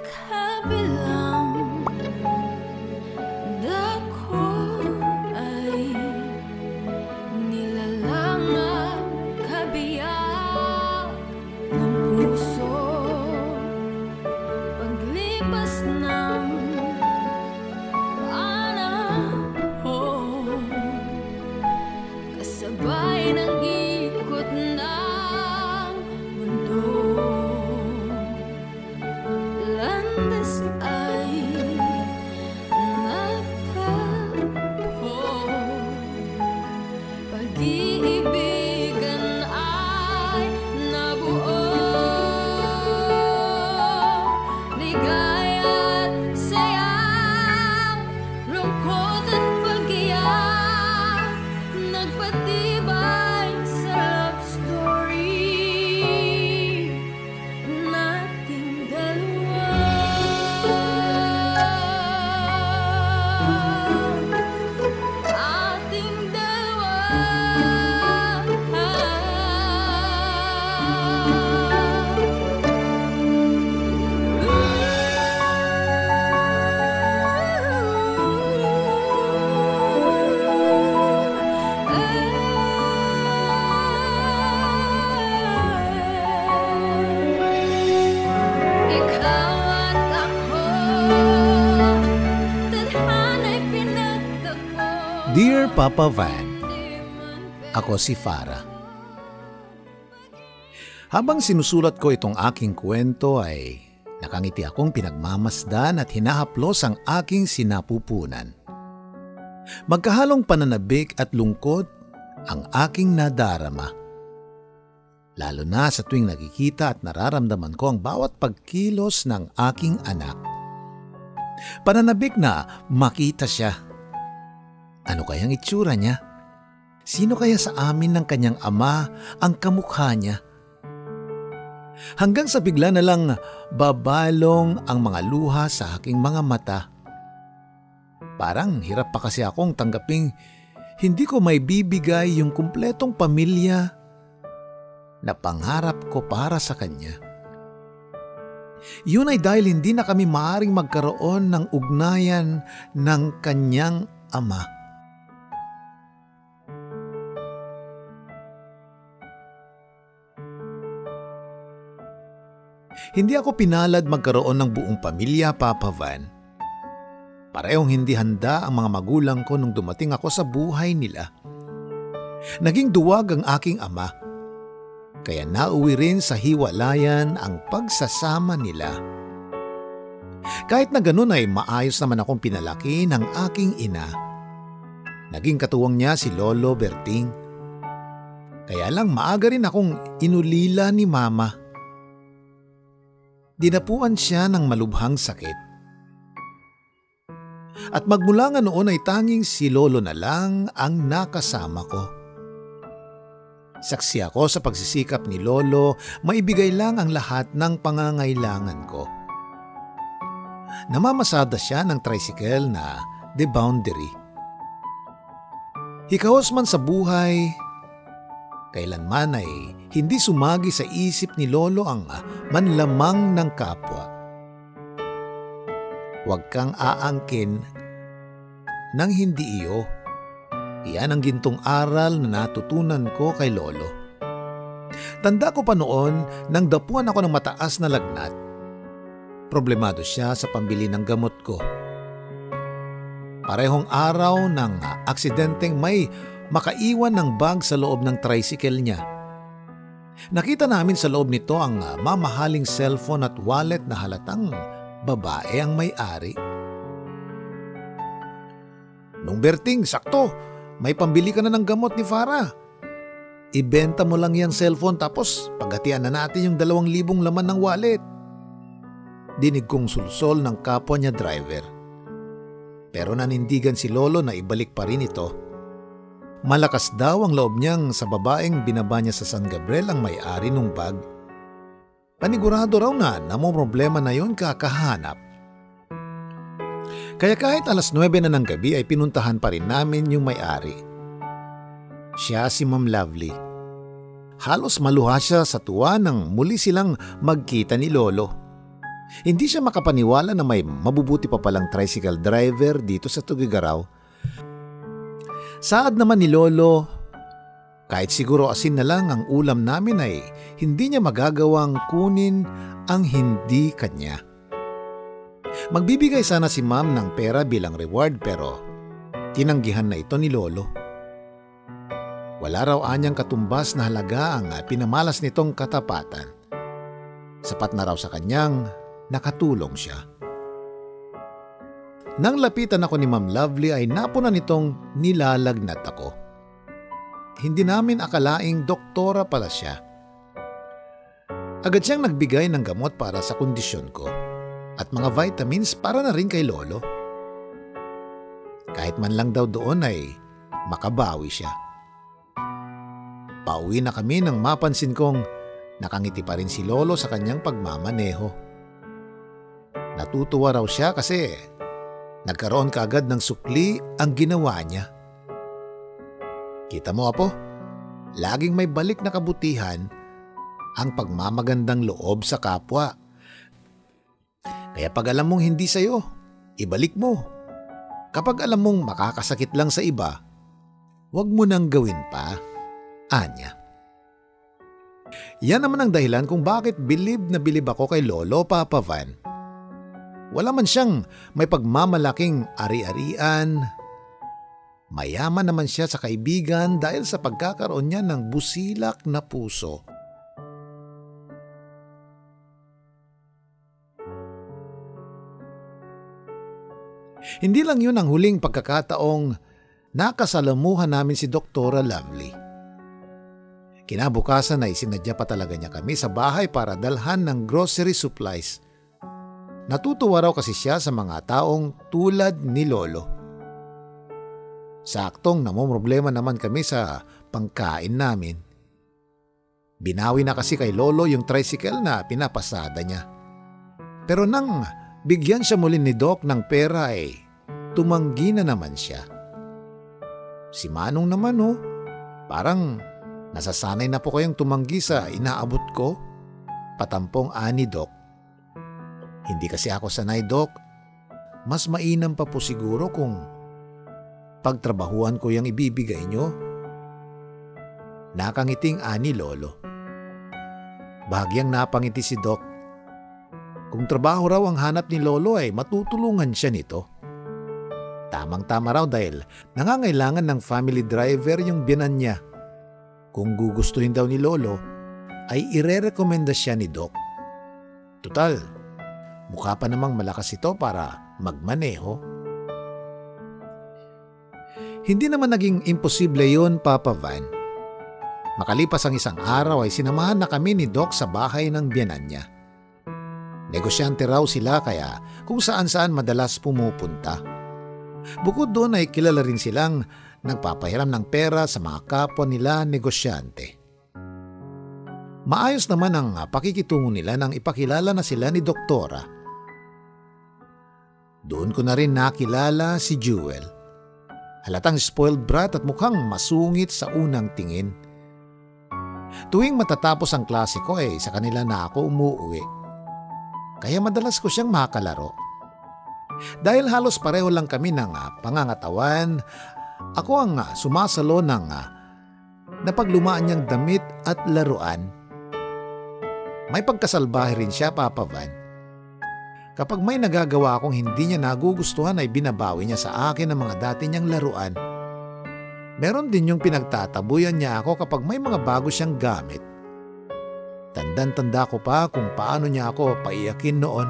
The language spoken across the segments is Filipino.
kabilang dako ay nilalang kabiyak ng puso. Paglipas ng panahon, kasabay ng ikot ng mundo, landas ay nagtagpo, pag-iibigan ay nabuo, ligaya't saya, lungkot at pag-iyak, nagpatibay sa love story nating dalawa. Ating dalawa. Ikaw at ako, tadhana'y pinagtagpo. Dear Papa Van, ako si Farah. Habang sinusulat ko itong aking kwento ay nakangiti akong pinagmamasdan at hinahaplos ang aking sinapupunan. Magkahalong pananabik at lungkot ang aking nadarama. Lalo na sa tuwing nakikita at nararamdaman ko ang bawat pagkilos ng aking anak. Pananabik na makita siya. Ano kayang itsura niya? Sino kaya sa amin ng kanyang ama ang kamukha niya? Hanggang sa bigla na lang babalong ang mga luha sa aking mga mata. Parang hirap pa kasi akong tanggaping hindi ko may bibigay yung kumpletong pamilya na pangarap ko para sa kanya. Yun ay dahil hindi na kami maaaring magkaroon ng ugnayan ng kanyang ama. Hindi ako pinalad magkaroon ng buong pamilya, Papa Van. Parehong hindi handa ang mga magulang ko nung dumating ako sa buhay nila. Naging duwag ang aking ama, kaya nauwi rin sa hiwalayan ang pagsasama nila. Kahit na ganun ay maayos naman akong pinalaki ng aking ina. Naging katuwang niya si Lolo Berting. Kaya lang maaga rin akong inulila ni Mama. Dinapuan siya ng malubhang sakit. At magmula nga noon ay tanging si Lolo na lang ang nakasama ko. Saksi ako sa pagsisikap ni Lolo, maibigay lang ang lahat ng pangangailangan ko. Namamasada siya ng tricycle na The Boundary. Hikaos man sa buhay, kailanman ay hindi sumagi sa isip ni Lolo ang manlamang ng kapwa. Huwag kang aangkin nang hindi iyo. Iyan ang gintong aral na natutunan ko kay Lolo. Tanda ko pa noon nang dapuan ako ng mataas na lagnat. Problemado siya sa pambili ng gamot ko. Parehong araw ng aksidenteng may makaiwan ng bag sa loob ng tricycle niya. Nakita namin sa loob nito ang mamahaling cellphone at wallet na halatang babae ang may-ari. Nung Berting, sakto, may pambili ka na ng gamot ni Farah. Ibenta mo lang yung cellphone tapos paghatian na natin yung 2,000 laman ng wallet. Dinig kong sulsol ng kapwa niya driver. Pero nanindigan si Lolo na ibalik pa rin ito. Malakas daw ang loob niyang sa babaeng binaba niya sa San Gabriel ang may-ari ng bag. Panigurado raw na problema na yon kakahanap. Kaya kahit 9:00 na ng gabi ay pinuntahan pa rin namin yung may-ari. Siya si Ma'am Lovely. Halos maluha siya sa tuwa nang muli silang magkita ni Lolo. Hindi siya makapaniwala na may mabubuti pa palang tricycle driver dito sa Tugigaraw. Saad naman ni Lolo, kahit siguro asin na lang ang ulam namin ay hindi niya magagawang kunin ang hindi kanya. Magbibigay sana si Ma'am ng pera bilang reward pero tinanggihan na ito ni Lolo. Wala raw anyang katumbas na halaga ang pinamalas nitong katapatan. Sapat na raw sa kanyang nakatulong siya. Nang lapitan ako ni Ma'am Lovely ay napunan nitong nilalagnat ako. Hindi namin akalaing doktora pala siya. Agad siyang nagbigay ng gamot para sa kondisyon ko at mga vitamins para na rin kay Lolo. Kahit man lang daw doon ay makabawi siya. Pauwi na kami nang mapansin kong nakangiti pa rin si Lolo sa kanyang pagmamaneho. Natutuwa raw siya kasi nagkaroon kaagad ng sukli ang ginawa niya. Kita mo, Apo, laging may balik na kabutihan ang pagmamagandang loob sa kapwa. Kaya pag alam mong hindi sa'yo, ibalik mo. Kapag alam mong makakasakit lang sa iba, huwag mo nang gawin pa, anya. Yan naman ang dahilan kung bakit bilib na bilib ako kay Lolo Papa Van. Wala man siyang may pagmamalaking ari-arian. Mayaman naman siya sa kaibigan dahil sa pagkakaroon niya ng busilak na puso. Hindi lang yun ang huling pagkakataong nakasalamuhan namin si Doktora Lovely. Kinabukasan ay sinadya pa talaga niya kami sa bahay para dalhan ng grocery supplies. Natutuwa raw kasi siya sa mga taong tulad ni Lolo. Saktong namomroblema naman kami sa pangkain namin. Binawi na kasi kay Lolo yung tricycle na pinapasada niya. Pero nang bigyan siya muli ni Doc ng pera ay tumanggi na naman siya. Si Manong naman parang nasasanay na po kayong tumanggi sa inaabot ko. Patampong ani Doc. Hindi kasi ako sanay, Doc. Mas mainam pa po siguro kung pagtrabahuan ko yung ibibigay nyo. Nakangiting ani Lolo. Bahagyang napangiti si Doc. Kung trabaho raw ang hanap ni Lolo ay matutulungan siya nito. Tamang-tama raw dahil nangangailangan ng family driver yung biyanan niya. Kung gugustuhin daw ni Lolo ay irerekomenda siya ni Doc. Tutal, mukha pa namang malakas ito para magmaneho. Hindi naman naging imposible yon, Papa Van. Makalipas ang isang araw ay sinamahan na kami ni Doc sa bahay ng biyanan niya. Negosyante raw sila kaya kung saan-saan madalas pumupunta. Bukod doon ay kilala rin silang nagpapahiram ng pera sa mga kapwa nila negosyante. Maayos naman ang pakikitungo nila nang ipakilala na sila ni Doktora. Doon ko na rin nakilala si Jewel. Halatang spoiled brat at mukhang masungit sa unang tingin. Tuwing matatapos ang klase ko ay sa kanila na ako umuwi. Kaya madalas ko siyang makalaro. Dahil halos pareho lang kami ng pangangatawan, ako ang sumasalo ng napaglumaan niyang damit at laruan. May pagkasalbahe rin siya, Papa Van. Kapag may nagagawa akong hindi niya nagugustuhan ay binabawi niya sa akin ang mga dati niyang laruan. Meron din yung pinagtatabuyan niya ako kapag may mga bago siyang gamit. Tandang-tanda ko pa kung paano niya ako paiyakin noon.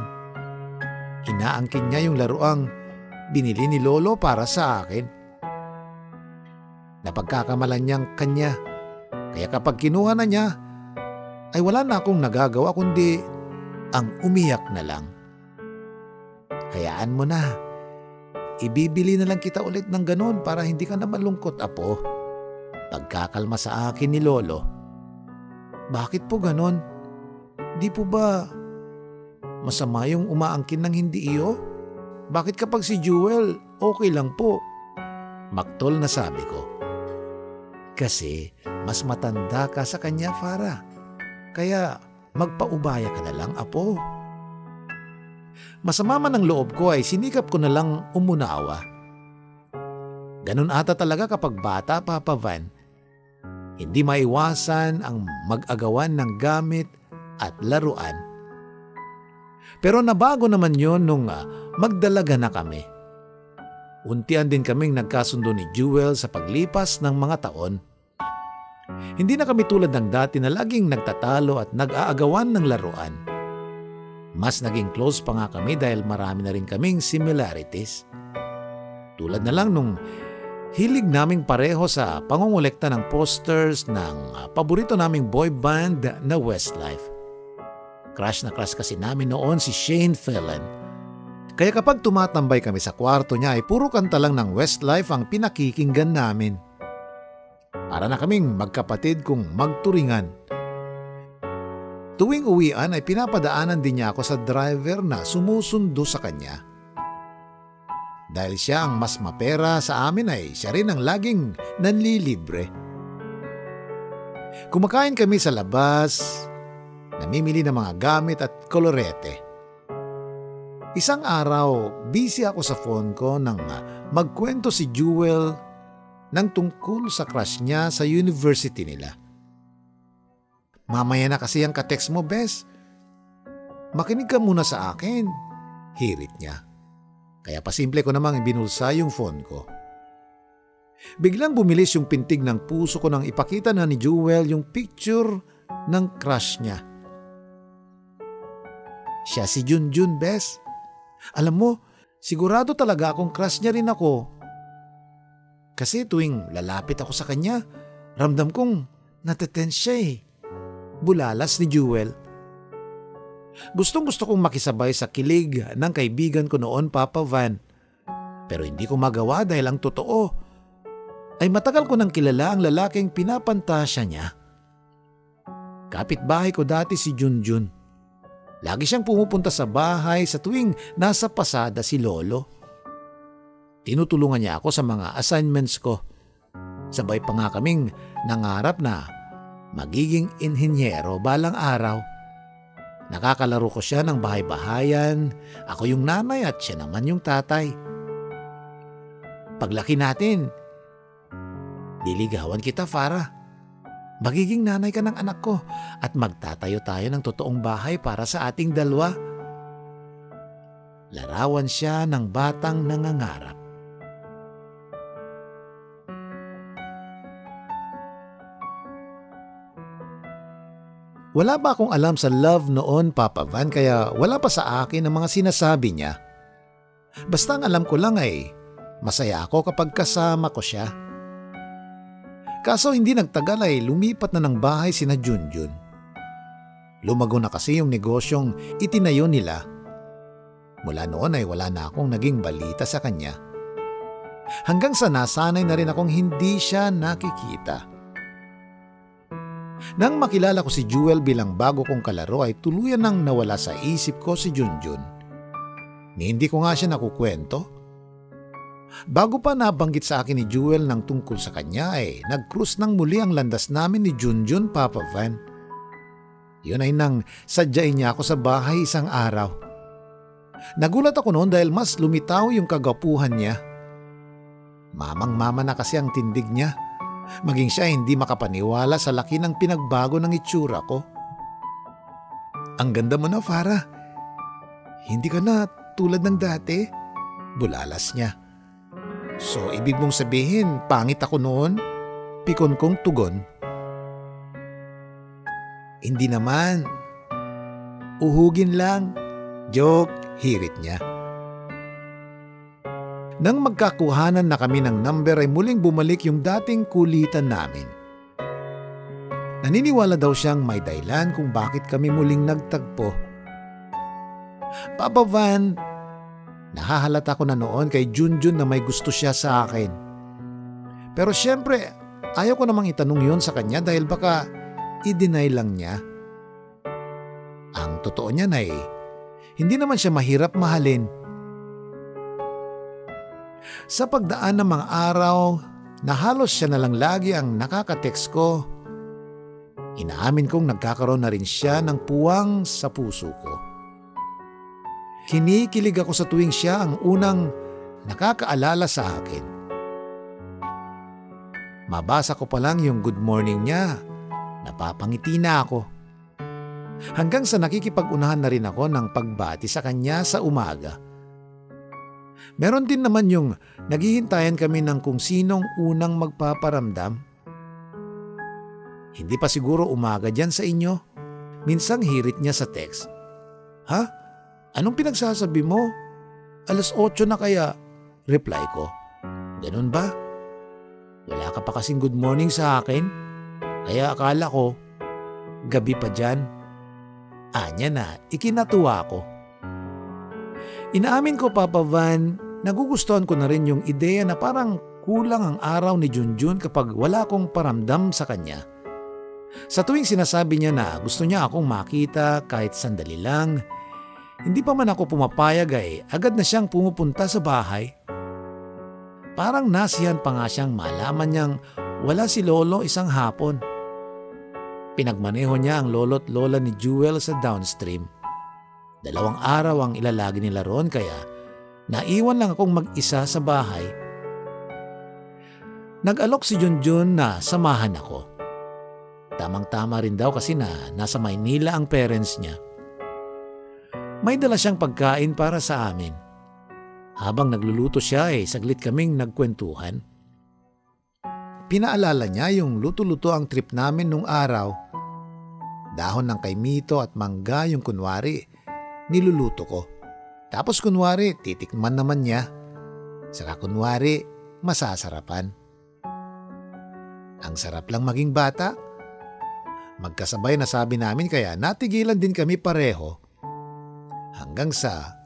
Inaangkin niya yung laruang binili ni Lolo para sa akin. Napagkakamalan niyang kanya. Kaya kapag kinuha na niya, ay wala na akong nagagawa kundi ang umiyak na lang. Hayaan mo na. Ibibili na lang kita ulit ng ganon para hindi ka na malungkot, Apo. Pagkakalma sa akin ni Lolo. Bakit po ganon? Di po ba masama yung umaangkin ng hindi iyo? Bakit kapag si Jewel, okay lang po? Maktol na sabi ko. Kasi mas matanda ka sa kanya, Farah. Kaya magpaubaya ka na lang, Apo. Masama man ang loob ko ay sinikap ko na lang umunawa. Ganun ata talaga kapag bata, Papa Van. Hindi maiwasan ang mag-agawan ng gamit at laruan. Pero nabago naman yon nung magdalaga na kami. Untian din kaming nagkasundo ni Jewel sa paglipas ng mga taon. Hindi na kami tulad ng dati na laging nagtatalo at nag-aagawan ng laruan. Mas naging close pa nga kami dahil marami na rin kaming similarities. Tulad na lang nung hilig naming pareho sa pangongolekta ng posters ng paborito naming boy band na Westlife. Crush na crush kasi namin noon si Shane Phelan. Kaya kapag tumatambay kami sa kwarto niya ay puro kanta lang ng Westlife ang pinakikinggan namin. Para na kaming magkapatid kung magturingan. Tuwing uwian ay pinapadaanan din niya ako sa driver na sumusundo sa kanya. Dahil siya ang mas mapera sa amin ay siya rin ang laging nanlilibre. Kumakain kami sa labas, namimili ng mga gamit at kolorete. Isang araw, busy ako sa phone ko nang magkwento si Jewel ng tungkol sa crush niya sa university nila. Mamaya na kasi ang ka-text mo, Bes. Makinig ka muna sa akin, hirit niya. Kaya pasimple ko namang binulsa yung phone ko. Biglang bumilis yung pintig ng puso ko nang ipakita na ni Jewel yung picture ng crush niya. Siya si Junjun, Bes. Alam mo, sigurado talaga akong crush niya rin ako. Kasi tuwing lalapit ako sa kanya, ramdam kong natetense siya eh. Bulalas ni Jewel. Gustong-gusto kong makisabay sa kilig ng kaibigan ko noon, Papa Van. Pero hindi ko magawa dahil ang totoo ay matagal ko nang kilala ang lalaking pinapantasya niya. Kapitbahay ko dati si Junjun. Lagi siyang pumupunta sa bahay sa tuwing nasa pasada si Lolo. Tinutulungan niya ako sa mga assignments ko. Sabay pa nga kaming nangarap na magiging inhinyero balang araw. Nakakalaro ko siya ng bahay-bahayan, ako yung nanay at siya naman yung tatay. Paglaki natin, diligawan kita, Farah. Magiging nanay ka ng anak ko at magtatayo tayo ng totoong bahay para sa ating dalawa. Larawan siya ng batang nangangarap. Wala ba akong alam sa love noon, Papa Van, kaya wala pa sa akin ang mga sinasabi niya. Basta ang alam ko lang ay masaya ako kapag kasama ko siya. Kaso hindi nagtagal ay lumipat na ng bahay sina Junjun. Lumago na kasi yung negosyong itinayo nila. Mula noon ay wala na akong naging balita sa kanya. Hanggang sa nasanay na rin akong hindi siya nakikita. Nang makilala ko si Jewel bilang bago kong kalaro ay tuluyan nang nawala sa isip ko si Junjun. Hindi ko nga siya nakukwento. Bago pa nabanggit sa akin ni Jewel ng tungkol sa kanya ay nag-cruise nang muli ang landas namin ni Junjun, Papa Van. Yun ay nang sadyain niya ako sa bahay isang araw. Nagulat ako noon dahil mas lumitaw yung kagapuhan niya. Mamang-mama na kasi ang tindig niya. Maging siya hindi makapaniwala sa laki ng pinagbago ng itsura ko. Ang ganda mo na, Farah. Hindi ka na tulad ng dati. Bulalas niya. So, ibig mong sabihin, pangit ako noon? Pikon kong tugon. Hindi naman. Uhugin lang. Joke, hirit niya. Nang magkakuhanan na kami ng number ay muling bumalik yung dating kulitan namin. Naniniwala daw siyang may dahilan kung bakit kami muling nagtagpo. Papa Van, nahahalata ko na noon kay Junjun na may gusto siya sa akin. Pero siyempre, ayaw ko namang itanong yun sa kanya dahil baka i-deny lang niya. Ang totoo niyan ay hindi naman siya mahirap mahalin. Sa pagdaan ng mga araw na halos siya na lang lagi ang nakaka-text ko, inaamin kong nagkakaroon na rin siya ng puwang sa puso ko. Kinikilig ako sa tuwing siya ang unang nakakaalala sa akin. Mabasa ko pa lang yung good morning niya, napapangiti na ako. Hanggang sa nakikipag-unahan na rin ako ng pagbati sa kanya sa umaga. Meron din naman yung naghihintayan kami ng kung sinong unang magpaparamdam. Hindi pa siguro umaga dyan sa inyo. Minsang hirit niya sa text. Ha? Anong pinagsasabi mo? 8:00 na kaya? Reply ko. Ganun ba? Wala ka pa kasing good morning sa akin. Kaya akala ko, gabi pa dyan. Anya na, ikinatuwa ko. Inaamin ko, Papa Van, nagugustuhan ko na rin yung ideya na parang kulang ang araw ni Junjun kapag wala akong paramdam sa kanya. Sa tuwing sinasabi niya na gusto niya akong makita kahit sandali lang, hindi pa man ako pumapayag ay agad na siyang pumupunta sa bahay. Parang nasiyahan pa nga siyang malaman niyang wala si Lolo isang hapon. Pinagmaneho niya ang lolo't lola ni Jewel sa downstream. 2 araw ang ilalagi nila roon kaya naiwan lang akong mag-isa sa bahay. Nag-alok si Junjun na samahan ako. Tamang-tama rin daw kasi na nasa Maynila ang parents niya. May dala siyang pagkain para sa amin. Habang nagluluto siya saglit kaming nagkwentuhan. Pinaalala niya yung luto-luto ang trip namin nung araw. Dahon ng kaimito at mangga yung kunwari niluluto ko. Tapos kunwari titikman naman niya. Saka kunwari masasarapan. Ang sarap lang maging bata. Magkasabay na sabi namin kaya natigilan din kami pareho. Hanggang sa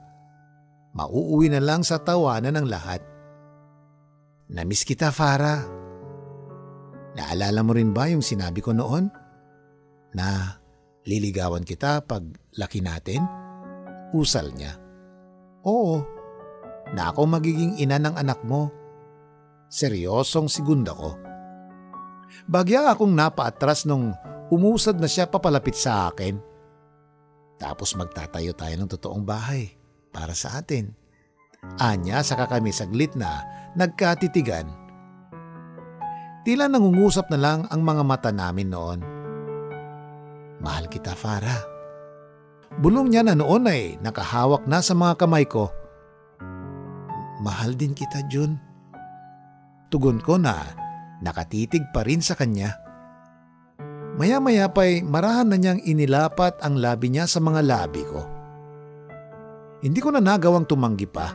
mauuwi na lang sa tawanan ng lahat. Namiss kita, Farah. Naalala mo rin ba yung sinabi ko noon? Na liligawan kita pag laki natin? Usal niya. Oo, na ako magiging ina ng anak mo. Seryosong segunda ko. Bagya akong napaatras nung umusad na siya papalapit sa akin. Tapos magtatayo tayo ng totoong bahay para sa atin. Anya saka kami saglit na nagkatitigan. Tila nangungusap na lang ang mga mata namin noon. Mahal kita, Farah. Bulong niya na noon ay nakahawak na sa mga kamay ko. Mahal din kita, Jun. Tugon ko na nakatitig pa rin sa kanya. Maya-maya pa'y marahan na niyang inilapat ang labi niya sa mga labi ko. Hindi ko na nagawang tumanggi pa.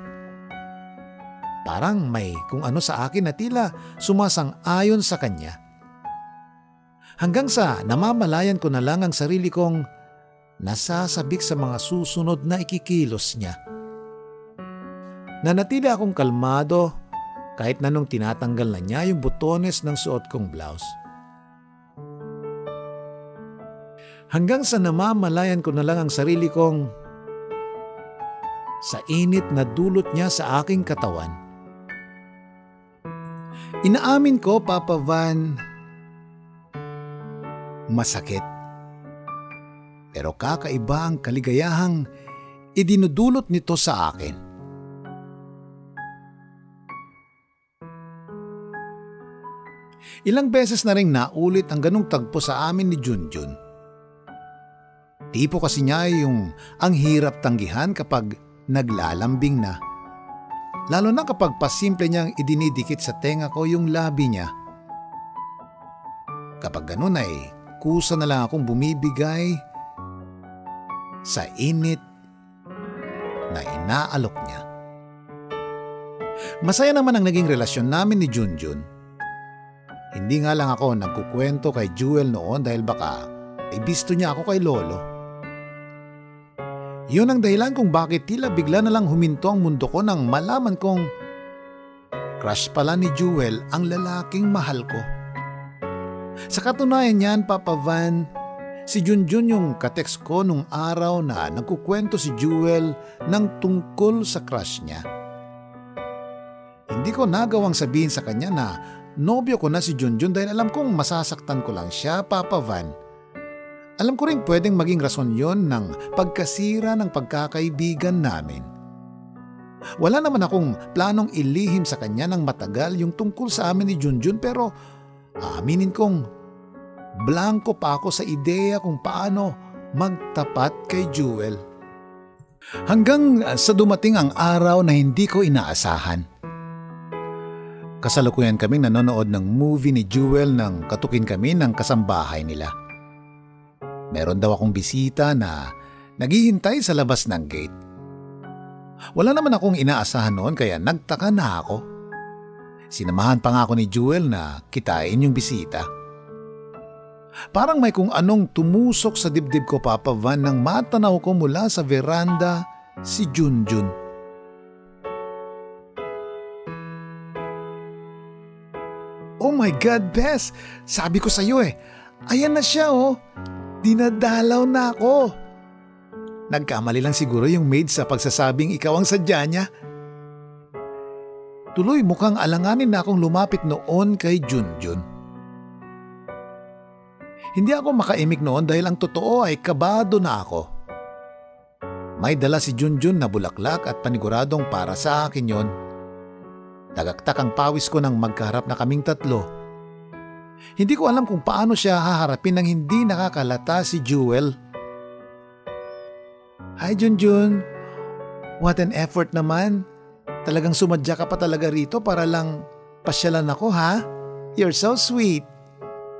Parang may kung ano sa akin na tila sumasang-ayon sa kanya. Hanggang sa namamalayan ko na lang ang sarili kong nasasabik sa mga susunod na ikikilos niya. Nanatili akong kalmado kahit na nung tinatanggal na niya yung butones ng suot kong blouse. Hanggang sa namamalayan ko na lang ang sarili kong sa init na dulot niya sa aking katawan. Inaamin ko, Papa Van, masakit. Pero kakaiba ang kaligayahang idinudulot nito sa akin. Ilang beses na ring naulit ang ganong tagpo sa amin ni Junjun. Tipo kasi niya yung ang hirap tanggihan kapag naglalambing na. Lalo na kapag pasimple niyang idinidikit sa tenga ko yung labi niya. Kapag ganun ay kusa na lang akong bumibigay sa init na inaalok niya. Masaya naman ang naging relasyon namin ni Junjun. Hindi nga lang ako nagkukwento kay Jewel noon dahil baka ibisto niya ako kay Lolo. Yun ang dahilan kung bakit tila bigla na lang huminto ang mundo ko nang malaman kong crush pala ni Jewel ang lalaking mahal ko. Sa katunayan niyan, Papa Van, si Junjun yung kateks ko nung araw na nagkukwento si Jewel ng tungkol sa crush niya. Hindi ko nagawang sabihin sa kanya na nobyo ko na si Junjun dahil alam kong masasaktan ko lang siya, Papa Van. Alam ko rin pwedeng maging rason yon ng pagkasira ng pagkakaibigan namin. Wala naman akong planong ilihim sa kanya ng matagal yung tungkol sa amin ni Junjun, pero aaminin kong blanko pa ako sa ideya kung paano magtapat kay Jewel. Hanggang sa dumating ang araw na hindi ko inaasahan. Kasalukuyan kaming nanonood ng movie ni Jewel nang katukin kami ng kasambahay nila. Meron daw akong bisita na naghihintay sa labas ng gate. Wala naman akong inaasahan noon kaya nagtaka na ako. Sinamahan pa nga ako ni Jewel na kitain yung bisita. Parang may kung anong tumusok sa dibdib ko, Papa Van, nang matanaw ko mula sa veranda si Junjun. Oh my God, Bes! Sabi ko sa'yo ayan na siya Dinadalaw na ako. Nagkamali lang siguro yung maid sa pagsasabing ikaw ang sadya niya. Tuloy mukhang alanganin na akong lumapit noon kay Junjun. Hindi ako makaimik noon dahil ang totoo ay kabado na ako. May dala si Junjun na bulaklak at paniguradong para sa akin yon. Tagaktak ang pawis ko nang magkaharap na kaming tatlo. Hindi ko alam kung paano siya haharapin nang hindi nakakalata si Jewel. Hi Junjun, what an effort naman. Talagang sumadya ka pa talaga rito para lang pasyalan ako, ha? You're so sweet.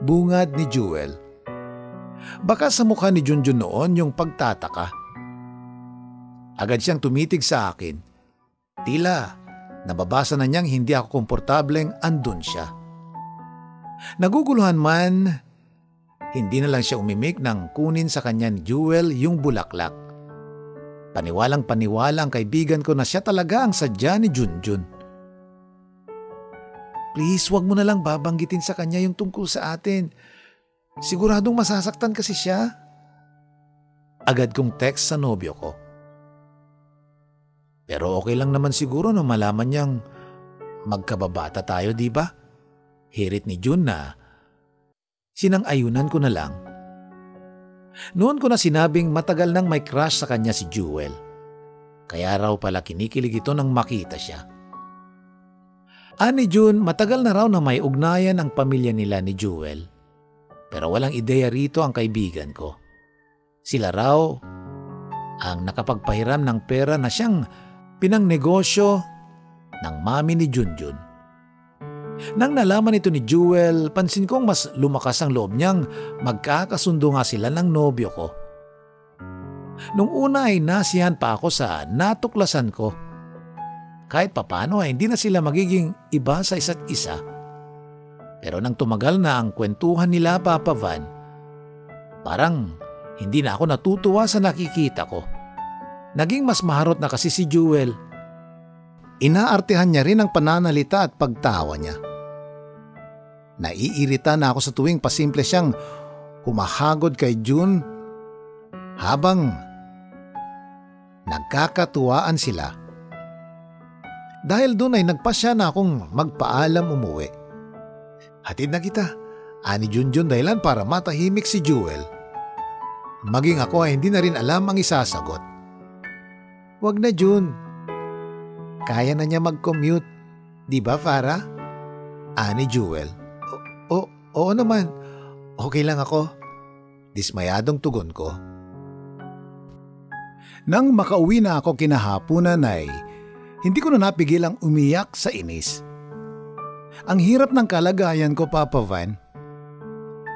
Bungad ni Jewel. Baka sa mukha ni Junjun noon yung pagtataka. Agad siyang tumitig sa akin. Tila nababasa na niyang hindi ako komportableng andun siya. Naguguluhan man, hindi na lang siya umimik nang kunin sa kanya ni Jewel yung bulaklak. Paniwalang paniwala ang kaibigan ko na siya talaga ang sadya ni Junjun. Please, wag mo na lang babanggitin sa kanya yung tungkol sa atin. Siguradong masasaktan kasi siya. Agad kong text sa nobyo ko. Pero okay lang naman siguro na malaman niyang magkababata tayo, di ba? Hirit ni Jun na sinang-ayunan ko na lang. Noon ko na sinabing matagal nang may crush sa kanya si Jewel. Kaya raw pala kinikilig ito nang makita siya. Ani Jun, matagal na raw na may ugnayan ang pamilya nila ni Jewel. Pero walang ideya rito ang kaibigan ko. Sila raw ang nakapagpahiram ng pera na siyang pinangnegosyo ng mami ni Junjun. Nang nalaman ito ni Jewel, pansin kong mas lumakas ang loob niyang magkakasundo nga sila ng nobyo ko. Nung una ay nasiyahan pa ako sa natuklasan ko. Kahit papano ay hindi na sila magiging iba sa isa't isa. Pero nang tumagal na ang kwentuhan nila, Papa Van, parang hindi na ako natutuwa sa nakikita ko. Naging mas maharot na kasi si Jewel. Inaartehan niya rin ang pananalita at pagtawa niya. Naiirita na ako sa tuwing pasimple siyang humahagod kay Jun habang nagkakatuwaan sila. Dahil doon ay nagpasya na akong magpaalam umuwi. Hatid na kita, ani Junjun dahilan para matahimik si Jewel. Maging ako ay hindi na rin alam ang isasagot. Wag na Jun. Kaya na niya mag-commute. Di ba Farah? Ani Jewel. Oo naman. Okay lang ako. Dismayadong tugon ko. Nang makauwi na ako kinahapunan ay hindi ko na napigil ang umiyak sa inis. Ang hirap ng kalagayan ko, Papa Van.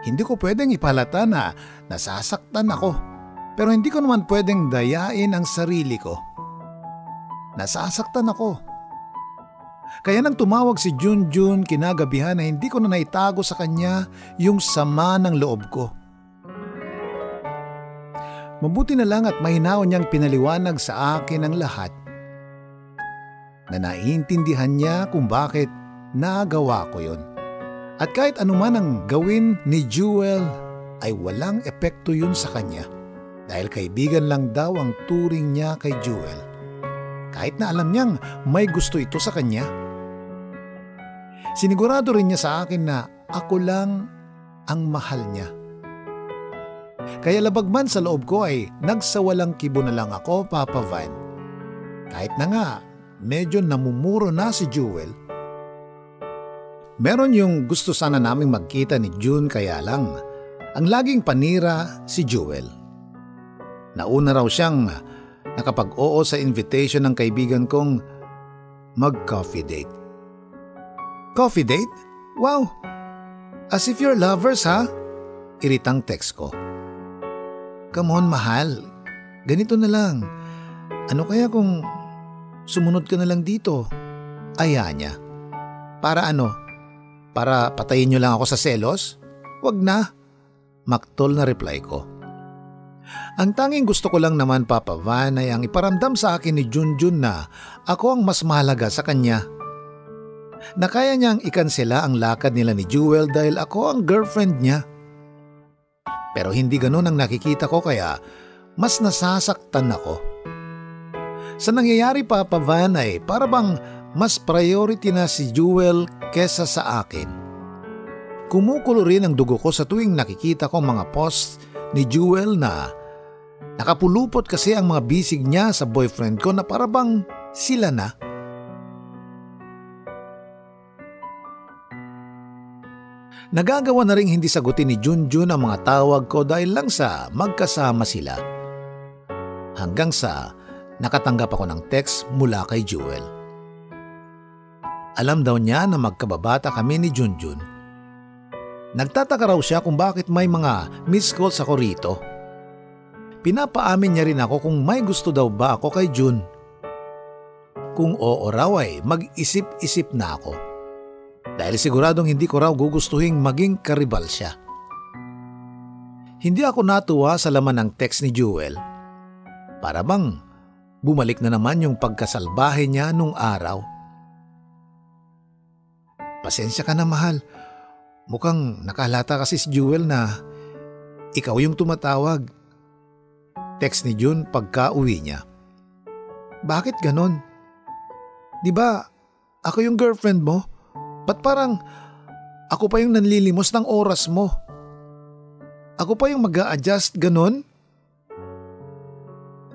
Hindi ko pwedeng ipalata na nasasaktan ako. Pero hindi ko naman pwedeng dayain ang sarili ko. Nasasaktan ako. Kaya nang tumawag si Junjun kinagabihan na hindi ko na naitago sa kanya yung sama ng loob ko. Mabuti na lang at mahinaw niyang pinaliwanag sa akin ang lahat. Na naiintindihan niya kung bakit nagawa ko yon. At kahit anuman ang gawin ni Jewel ay walang epekto yun sa kanya. Dahil kaibigan lang daw ang turing niya kay Jewel. Kahit na alam niyang may gusto ito sa kanya. Sinigurado rin niya sa akin na ako lang ang mahal niya. Kaya labag man sa loob ko ay nagsawalang kibo na lang ako, Papa Van. Kahit na nga, medyo namumuro na si Jewel. Meron yung gusto sana naming magkita ni June kaya lang, ang laging panira si Jewel. Nauna raw siyang nakapag-oo sa invitation ng kaibigan kong mag-coffee date. Coffee date? Wow! As if you're lovers, ha? Iritang text ko. Come on, mahal. Ganito na lang. Ano kaya kung sumunod ka na lang dito? Aya niya. Para ano? Para patayin niyo lang ako sa selos? Wag na. Maktol na reply ko. Ang tanging gusto ko lang naman, Papa Van, ay ang iparamdam sa akin ni Junjun na ako ang mas mahalaga sa kanya. Na kaya niyang ikansela ang lakad nila ni Jewel dahil ako ang girlfriend niya. Pero hindi ganun ang nakikita ko kaya mas nasasaktan ako. Sa nangyayari, Papa Van, ay para bang mas priority na si Jewel kesa sa akin. Kumukulo rin ang dugo ko sa tuwing nakikita ko mga posts ni Jewel na nakapulupot kasi ang mga bisig niya sa boyfriend ko na para bang sila na. Nagagawa na ring hindi sagutin ni Junjun ang mga tawag ko dahil lang sa magkasama sila. Hanggang sa nakatanggap ako ng text mula kay Jewel. Alam daw niya na magkababata kami ni Junjun. Nagtataka raw siya kung bakit may mga missed calls ako rito. Pinapaamin niya rin ako kung may gusto daw ba ako kay Jun. Kung oo raw ay mag-isip-isip na ako. Dahil siguradong hindi ko raw gugustuhin maging karibal siya. Hindi ako natuwa sa laman ng text ni Jewel. Para bang bumalik na naman yung pagkasalbahe niya nung araw. Pasensya ka na, mahal. Mukhang nakahalata kasi si Jewel na ikaw yung tumatawag. Text ni June pagka-uwi niya. Bakit ganon? Di ba ako yung girlfriend mo? Ba't parang ako pa yung nanlilimos ng oras mo? Ako pa yung mag-a-adjust, ganon?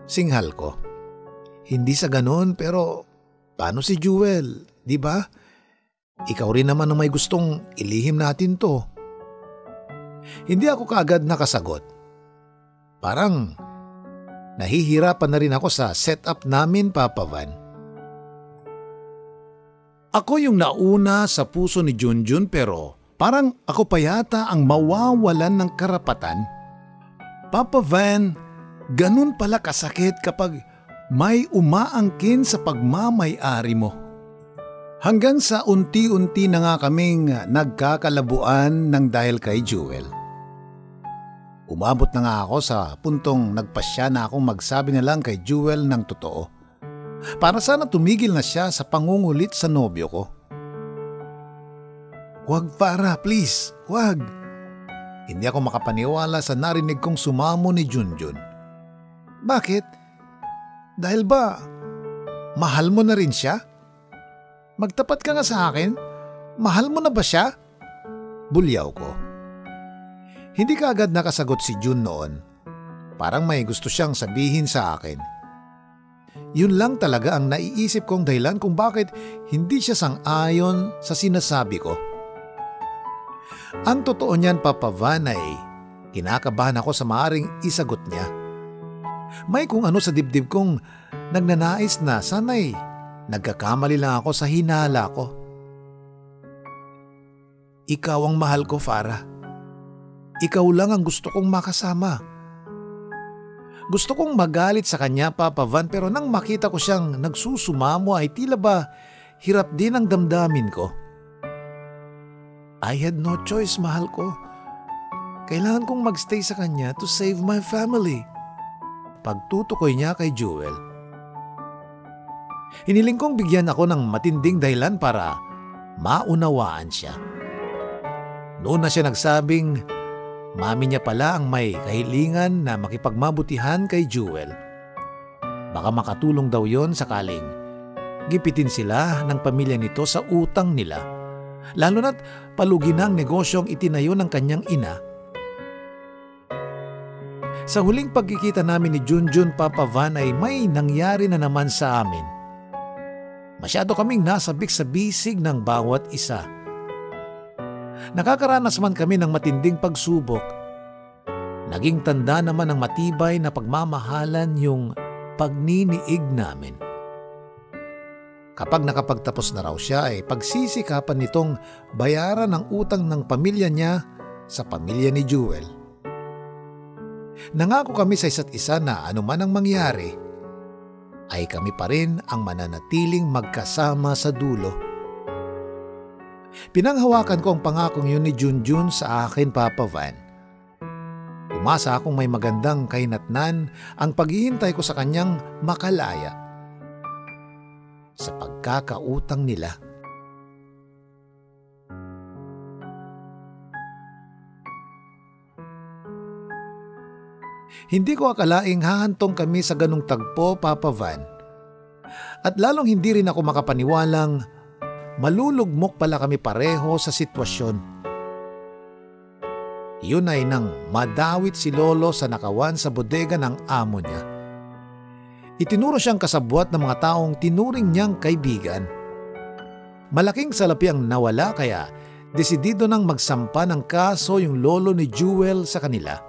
Singhal ko. Hindi sa ganon, pero paano si Jewel, di ba? Ikaw rin naman ang may gustong ilihim natin to. Hindi ako kaagad nakasagot. Parang nahihirapan na rin ako sa setup namin, Papa Van. Ako yung nauna sa puso ni Junjun pero parang ako pa yata ang mawawalan ng karapatan. Papa Van, ganun pala kasakit kapag may umaangkin sa pagmamay-ari mo. Hanggang sa unti-unti na nga kaming nagkakalabuan ng dahil kay Jewel. Umabot na nga ako sa puntong nagpasya na akong magsabi na lang kay Jewel ng totoo. Para sana tumigil na siya sa pangungulit sa nobyo ko. Huwag, Farah, please, huwag. Hindi ako makapaniwala sa narinig kong sumamo ni Junjun. Bakit? Dahil ba mahal mo na rin siya? Magtapat ka nga sa akin. Mahal mo na ba siya? Bulyaw ko. Hindi ka agad nakasagot si June noon. Parang may gusto siyang sabihin sa akin. Yun lang talaga ang naiisip kong dahilan kung bakit hindi siya sang-ayon sa sinasabi ko. Ang totoo niyan, Papa Van, ay kinakabahan ako sa maaring isagot niya. May kung ano sa dibdib kong nagnanais na sana'y nagkakamali lang ako sa hinala ko. Ikaw ang mahal ko, Farah. Ikaw lang ang gusto kong makasama. Gusto kong magalit sa kanya, Papa Van, pero nang makita ko siyang nagsusumamo ay tila ba hirap din ang damdamin ko. I had no choice, mahal ko. Kailangan kong magstay sa kanya to save my family. Pagtutukoy niya kay Jewel. Hiniling kong bigyan ako ng matinding dahilan para maunawaan siya. Noon na siya nagsabing mami niya pala ang may kahilingan na makipagmabutihan kay Jewel. Baka makatulong daw yon sakaling gipitin sila ng pamilya nito sa utang nila. Lalo na't palugi na ang negosyong itinayo ng kanyang ina. Sa huling pagkikita namin ni Junjun Papa Van ay may nangyari na naman sa amin. Masyado kaming nasabik sa bisig ng bawat isa. Nakakaranas man kami ng matinding pagsubok, naging tanda naman ng matibay na pagmamahalan yung pagniniig namin. Kapag nakapagtapos na raw siya ay pagsisikapan nitong bayaran ang utang ng pamilya niya sa pamilya ni Jewel. Nangako kami sa isa't isa na anuman ang mangyari, ay kami pa rin ang mananatiling magkasama sa dulo. Pinanghawakan ko ang pangakong yun ni Junjun sa akin, Papa Van. Umasa akong may magandang kahinatnan ang paghihintay ko sa kanyang makalaya sa pagkakautang nila. Hindi ko akalaing hahantong kami sa ganung tagpo, Papa Van. At lalong hindi rin ako makapaniwalang malulugmok pala kami pareho sa sitwasyon. Yun ay nang madawit si Lolo sa nakawan sa bodega ng amo niya. Itinuro siyang kasabwat ng mga taong tinuring niyang kaibigan. Malaking salapi ang nawala kaya desidido nang magsampa ng kaso yung lolo ni Jewel sa kanila.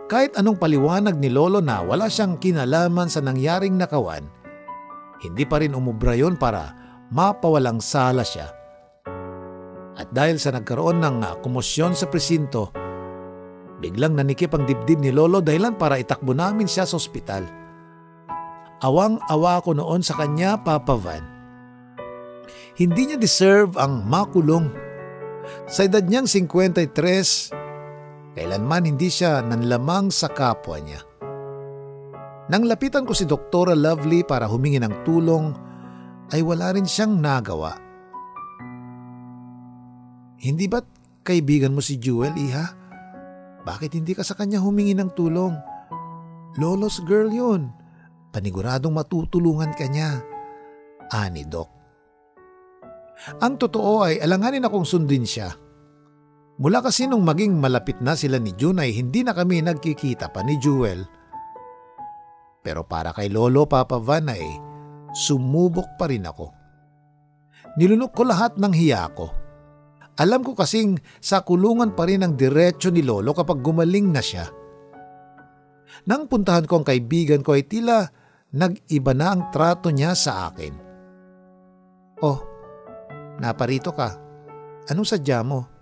Kahit anong paliwanag ni Lolo na wala siyang kinalaman sa nangyaring nakawan, hindi pa rin umubra yun para mapawalang sala siya. At dahil sa nagkaroon ng komosyon sa presinto, biglang nanikip ang dibdib ni Lolo dahilan para itakbo namin siya sa ospital. Awang-awa ko noon sa kanya, Papa Van. Hindi niya deserve ang makulong. Sa edad niyang 53, kailanman hindi siya nanlamang sa kapwa niya. Nang lapitan ko si Doktora Lovely para humingi ng tulong, ay wala rin siyang nagawa. Hindi ba't kaibigan mo si Jewel, Iha? Bakit hindi ka sa kanya humingi ng tulong? Lolo's girl yun. Paniguradong matutulungan ka niya. Ani, Dok. Ang totoo ay alanganin akong sundin siya. Mula kasi nung maging malapit na sila ni June ay hindi na kami nagkikita pa ni Jewel. Pero para kay Lolo, Papa Van ay sumubok pa rin ako. Nilunok ko lahat ng hiya ko. Alam ko kasing sa kulungan pa rin ang diretsyo ni Lolo kapag gumaling na siya. Nang puntahan ko ang kaibigan ko ay tila nag-iba na ang trato niya sa akin. Oh, naparito ka. Anong sadya mo?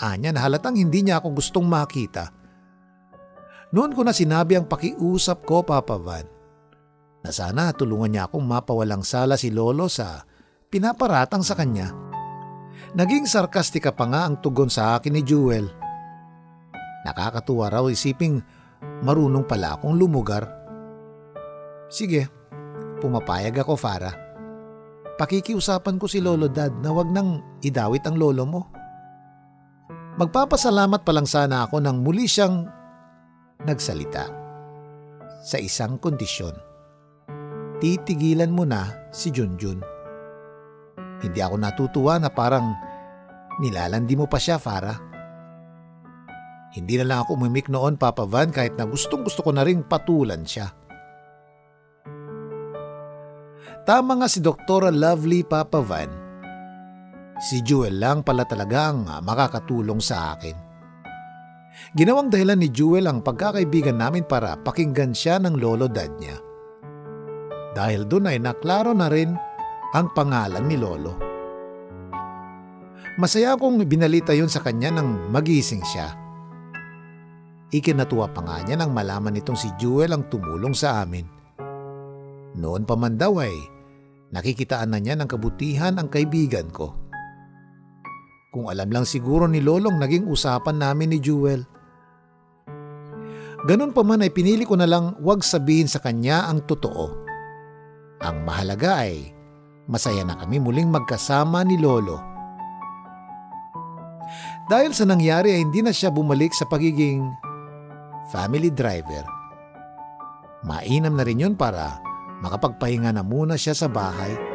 Anya na halatang hindi niya ako gustong makita. Noon ko na sinabi ang pakiusap ko, Papa Van, na sana tulungan niya akong mapawalang sala si Lolo sa pinaparatang sa kanya. Naging sarkastika pa nga ang tugon sa akin ni Jewel. Nakakatuwa raw isiping marunong pala akong lumugar. Sige, pumapayag ako, Farah. Pakikiusapan ko si Lolo Dad na wag nang idawit ang lolo mo. Magpapasalamat pa lang sana ako nang muli siyang nagsalita. Sa isang kondisyon. Titigilan mo na si Junjun. Hindi ako natutuwa na parang nilalandi mo pa siya, Farah. Hindi na lang ako umimik noon, Papa Van, kahit na gustong gusto ko na ring patulan siya. Tama nga si Doktora Lovely, Papa Van. Si Jewel lang pala talagang makakatulong sa akin. Ginawang dahilan ni Jewel ang pagkakaibigan namin para pakinggan siya ng lolo dad niya. Dahil dun ay naklaro na rin ang pangalan ni Lolo. Masaya akong binalita yun sa kanya nang magising siya. Ikinatuwa pa nga niya nang malaman nitong si Jewel ang tumulong sa amin. Noon pa man daw ay nakikitaan na niya ng kabutihan ang kaibigan ko. Kung alam lang siguro ni Lolong naging usapan namin ni Jewel. Ganun pa man ay pinili ko na lang wag sabihin sa kanya ang totoo. Ang mahalaga ay masaya na kami muling magkasama ni Lolo. Dahil sa nangyari ay hindi na siya bumalik sa pagiging family driver. Mainam na rin yun para makapagpahinga na muna siya sa bahay.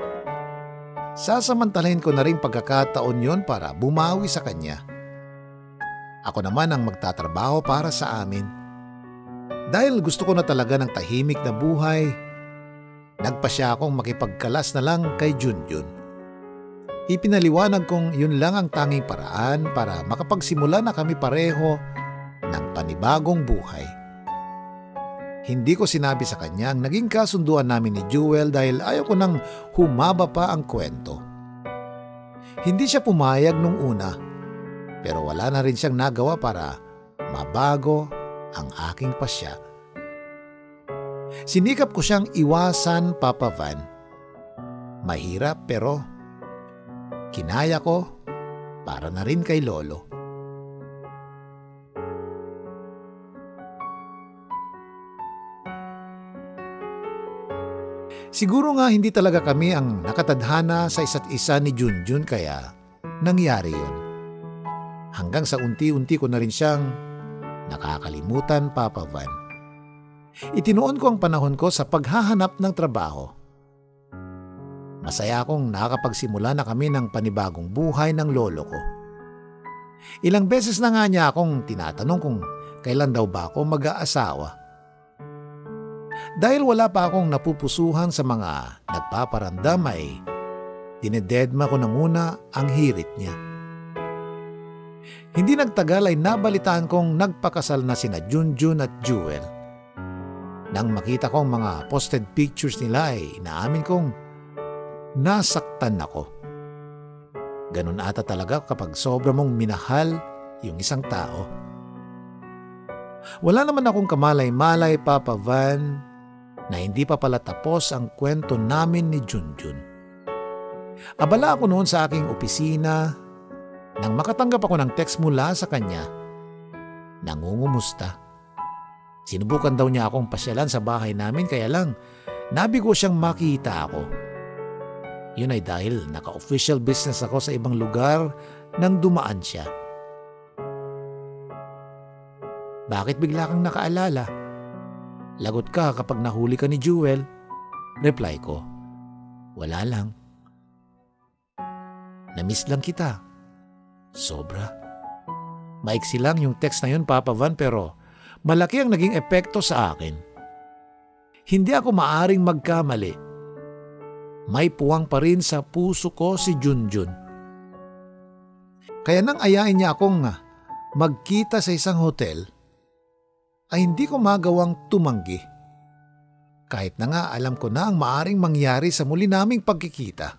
Sasamantalahin ko na rin pagkakataon yon para bumawi sa kanya. Ako naman ang magtatrabaho para sa amin. Dahil gusto ko na talaga ng tahimik na buhay, nagpasya akong makipagkalas na lang kay Junjun. Ipinaliwanag kong yun lang ang tanging paraan para makapagsimula na kami pareho ng panibagong buhay. Hindi ko sinabi sa kanya ang naging kasunduan namin ni Jewel dahil ayaw ko nang humaba pa ang kwento. Hindi siya pumayag nung una, pero wala na rin siyang nagawa para mabago ang aking pasya. Sinikap ko siyang iwasan, Papa Van. Mahirap pero kinaya ko para na rin kay Lolo. Siguro nga hindi talaga kami ang nakatadhana sa isa't isa ni Junjun kaya nangyari yun. Hanggang sa unti-unti ko na rin siyang nakakalimutan, Papa Van. Itinuon ko ang panahon ko sa paghahanap ng trabaho. Masaya akong nakakapagsimula na kami ng panibagong buhay ng lolo ko. Ilang beses na nga niya akong tinatanong kung kailan daw ba ako mag-aasawa. Dahil wala pa akong napupusuhan sa mga nagpaparandam ay dinededma ko na muna ang hirit niya. Hindi nagtagal ay nabalitaan kong nagpakasal na sina Junjun at Jewel. Nang makita kong mga posted pictures nila ay inaamin kong nasaktan ako. Ganun ata talaga kapag sobra mong minahal yung isang tao. Wala naman akong kamalay-malay, Papa Van, na hindi pa pala tapos ang kwento namin ni Junjun. Abala ako noon sa aking opisina nang makatanggap ako ng text mula sa kanya. Nangungumusta. Sinubukan daw niya akong pasyalan sa bahay namin kaya lang nabigo siyang makita ako. Yun ay dahil naka-official business ako sa ibang lugar nang dumaan siya. Bakit bigla kang nakaalala? Lagot ka kapag nahuli ka ni Jewel. Reply ko, wala lang. Namiss lang kita. Sobra. Maiksi lang yung text na yun, Papa Van, pero malaki ang naging epekto sa akin. Hindi ako maaring magkamali. May puwang pa rin sa puso ko si Junjun. Kaya nang ayain niya akong magkita sa isang hotel, ay hindi ko magawang tumanggi. Kahit na nga alam ko na ang maaring mangyari sa muli naming pagkikita.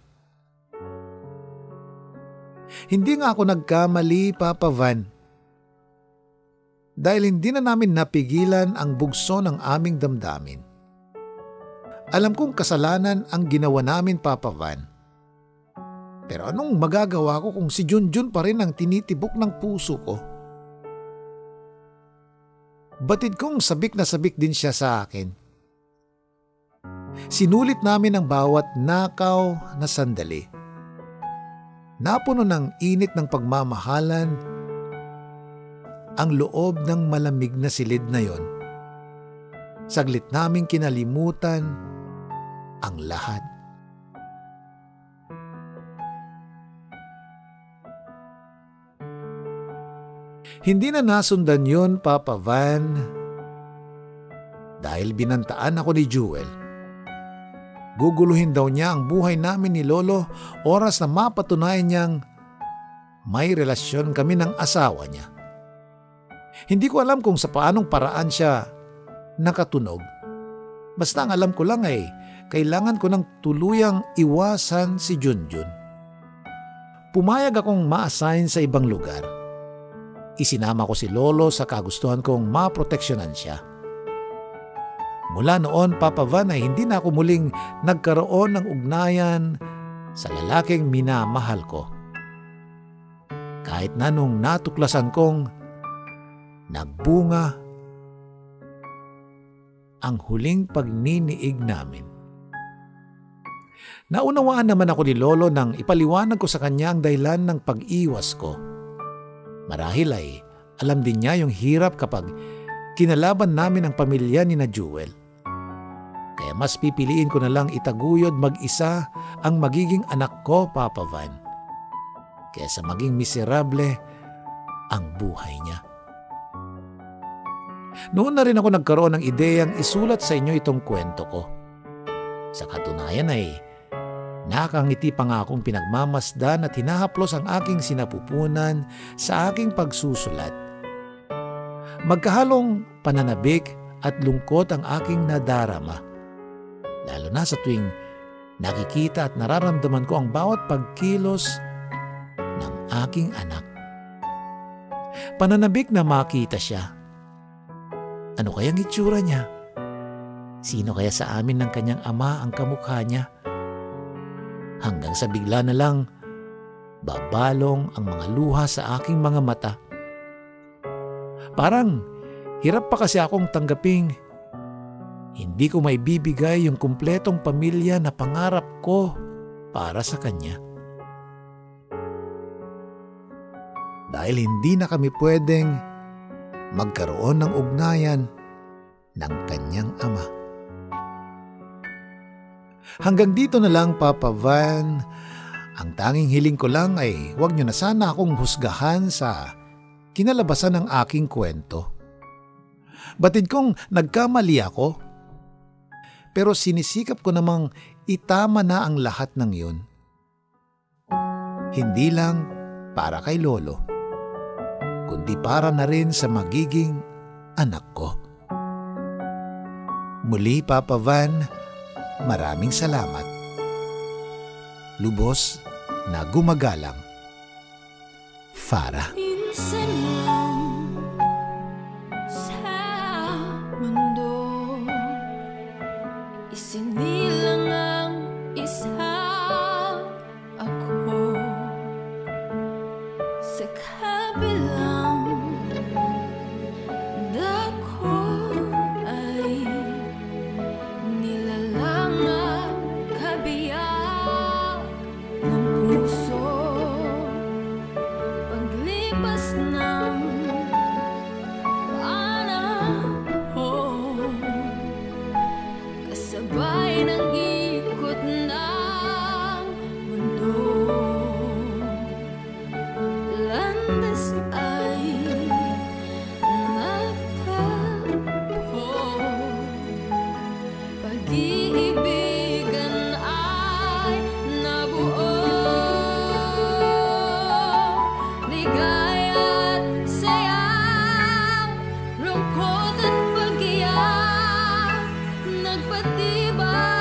Hindi nga ako nagkamali, Papa Van. Dahil hindi na namin napigilan ang bugso ng aming damdamin. Alam kong kasalanan ang ginawa namin, Papa Van. Pero anong magagawa ko kung si Junjun pa rin ang tinitibok ng puso ko? Batid kong sabik na sabik din siya sa akin. Sinulit namin ang bawat nakaw na sandali. Napuno ng init ng pagmamahalan ang loob ng malamig na silid na yon. Saglit naming kinalimutan ang lahat. Hindi na nasundan yon, Papa Van, dahil binantaan ako ni Jewel. Guguluhin daw niya ang buhay namin ni Lolo oras na mapatunayan niyang may relasyon kami ng asawa niya. Hindi ko alam kung sa paanong paraan siya nakatunog. Basta ang alam ko lang ay kailangan ko ng tuluyang iwasan si Junjun. Pumayag akong ma-assign sa ibang lugar. Isinama ko si Lolo sa kagustuhan kong maproteksyonan siya. Mula noon, Papa Van, ay hindi na ako muling nagkaroon ng ugnayan sa lalaking minamahal ko. Kahit na nung natuklasan kong nagbunga ang huling pagniniig namin. Naunawaan naman ako ni Lolo nang ipaliwanag ko sa kanya ang dahilan ng pag-iwas ko. Marahil ay alam din niya yung hirap kapag kinalaban namin ang pamilya ni na Jewel. Kaya mas pipiliin ko na lang itaguyod mag-isa ang magiging anak ko, Papa Van, kaysa maging miserable ang buhay niya. Noon na rin ako nagkaroon ng ideyang isulat sa inyo itong kwento ko. Sa katunayan ay nakangiti pa nga akong pinagmamasdan at hinahaplos ang aking sinapupunan sa aking pagsusulat. Magkahalong pananabik at lungkot ang aking nadarama. Lalo na sa tuwing nakikita at nararamdaman ko ang bawat pagkilos ng aking anak. Pananabik na makita siya. Ano kayang itsura niya? Sino kaya sa amin ng kanyang ama ang kamukha niya? Hanggang sa bigla na lang, babalong ang mga luha sa aking mga mata. Parang hirap pa kasi akong tanggaping hindi ko maibibigay yung kumpletong pamilya na pangarap ko para sa kanya. Dahil hindi na kami pwedeng magkaroon ng ugnayan ng kanyang ama. Hanggang dito na lang, Papa Van. Ang tanging hiling ko lang ay huwag niyo na sana akong husgahan sa kinalabasan ng aking kwento. Batid kong nagkamali ako, pero sinisikap ko namang itama na ang lahat ng yun. Hindi lang para kay Lolo, kundi para na rin sa magiging anak ko. Muli, Papa Van, maraming salamat. Lubos na gumagalang, Farah. Minsan lang sa mundo isinilang ang isa ako sa kabilang dako ay nilalang at kabiyak ng puso. Paglipas ng panahon, kasabay ng ikot ng mundo, landas ay natagpo, pag-iibigan ay nabuo. Ligaya at saya, lungkot at pag-iyak, nagpatibay